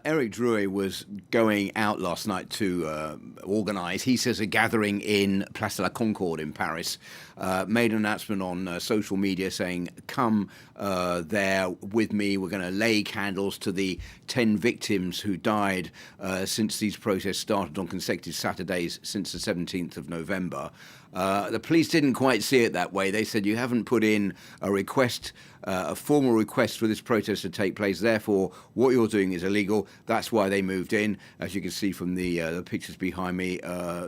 Eric Drouet was going out last night to organise, he says, a gathering in Place de la Concorde in Paris. Made an announcement on social media saying, come there with me. We're going to lay candles to the 10 victims who died since these protests started on consecutive Saturdays since the 17th of November. The police didn't quite see it that way. They said, you haven't put in a request, a formal request for this protest to take place. Therefore, what you're doing is illegal. That's why they moved in. As you can see from the pictures behind me,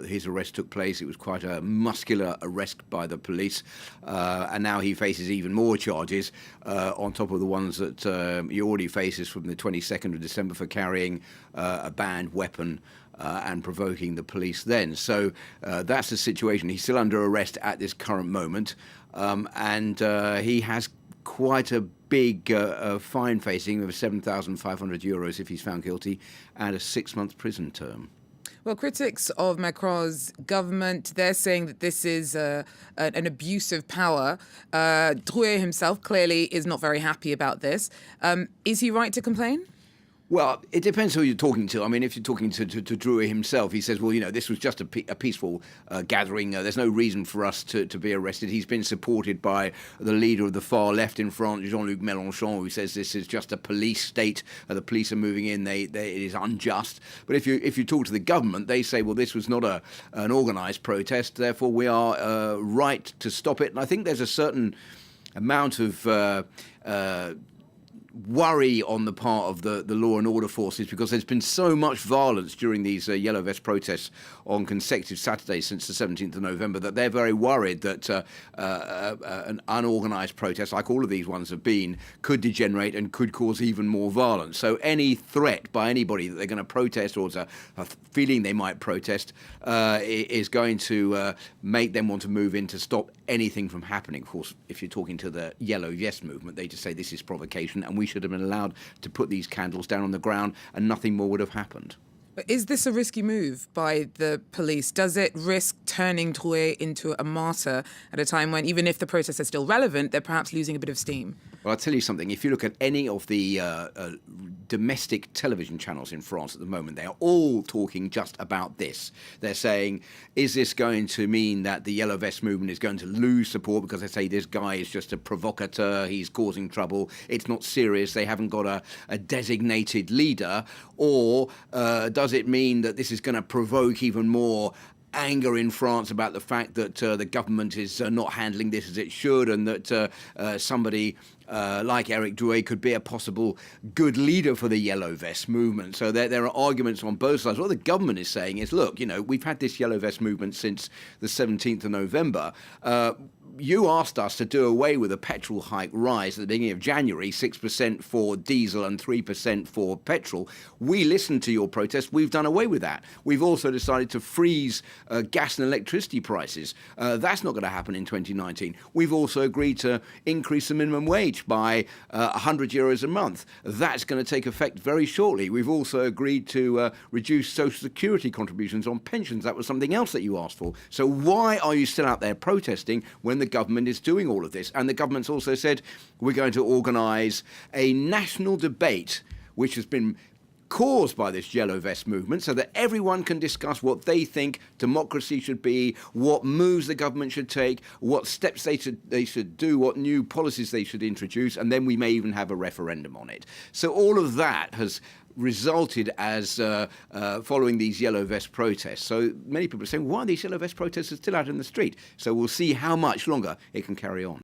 his arrest took place. It was quite a muscular arrest by the police. And now he faces even more charges on top of the ones that he already faces from the 22nd of December for carrying a banned weapon and provoking the police then. So that's the situation. He's still under arrest at this current moment, and he has quite a big fine facing of €7,500 if he's found guilty, and a 6-month prison term. Well, critics of Macron's government, they're saying that this is an abuse of power. Drouet himself clearly is not very happy about this. Is he right to complain? Well, it depends who you're talking to. I mean, if you're talking to Drouet himself, he says, well, you know, this was just a peaceful gathering. There's no reason for us to be arrested. He's been supported by the leader of the far left in France, Jean-Luc Mélenchon, who says this is just a police state. The police are moving in. It is unjust. But if you talk to the government, they say, well, this was not an organised protest. Therefore, we are right to stop it. And I think there's a certain amount of worry on the part of the law and order forces, because there's been so much violence during these yellow vest protests on consecutive Saturdays since the 17th of November that they're very worried that an unorganised protest, like all of these ones have been, could degenerate and could cause even more violence. So any threat by anybody that they're going to protest, or a feeling they might protest, is going to make them want to move in to stop anything from happening. Of course, if you're talking to the yellow vest movement, they just say this is provocation and we should have been allowed to put these candles down on the ground and nothing more would have happened. But is this a risky move by the police? Does it risk turning Drouet into a martyr at a time when, even if the protests are still relevant, they're perhaps losing a bit of steam? Well, I'll tell you something. If you look at any of the domestic television channels in France at the moment, they are all talking just about this. They're saying, is this going to mean that the Yellow Vest movement is going to lose support because they say this guy is just a provocateur, he's causing trouble, it's not serious, they haven't got a designated leader? Or does it mean that this is going to provoke even more anger in France about the fact that the government is not handling this as it should, and that somebody like Eric Drouet could be a possible good leader for the Yellow Vest movement? So there are arguments on both sides. What the government is saying is, look, you know, we've had this Yellow Vest movement since the 17th of November. You asked us to do away with a petrol hike rise at the beginning of January, 6% for diesel and 3% for petrol. We listened to your protest. We've done away with that. We've also decided to freeze gas and electricity prices. That's not going to happen in 2019. We've also agreed to increase the minimum wage by €100 a month. That's going to take effect very shortly. We've also agreed to reduce social security contributions on pensions. That was something else that you asked for. So why are you still out there protesting when the government is doing all of this? And the government's also said, we're going to organise a national debate, which has been caused by this Yellow Vest movement, so that everyone can discuss what they think democracy should be, what moves the government should take, what steps they should do, what new policies they should introduce, and then we may even have a referendum on it. So all of that has resulted as following these Yellow Vest protests. So many people are saying, why are these Yellow Vest protesters still out in the street? So we'll see how much longer it can carry on.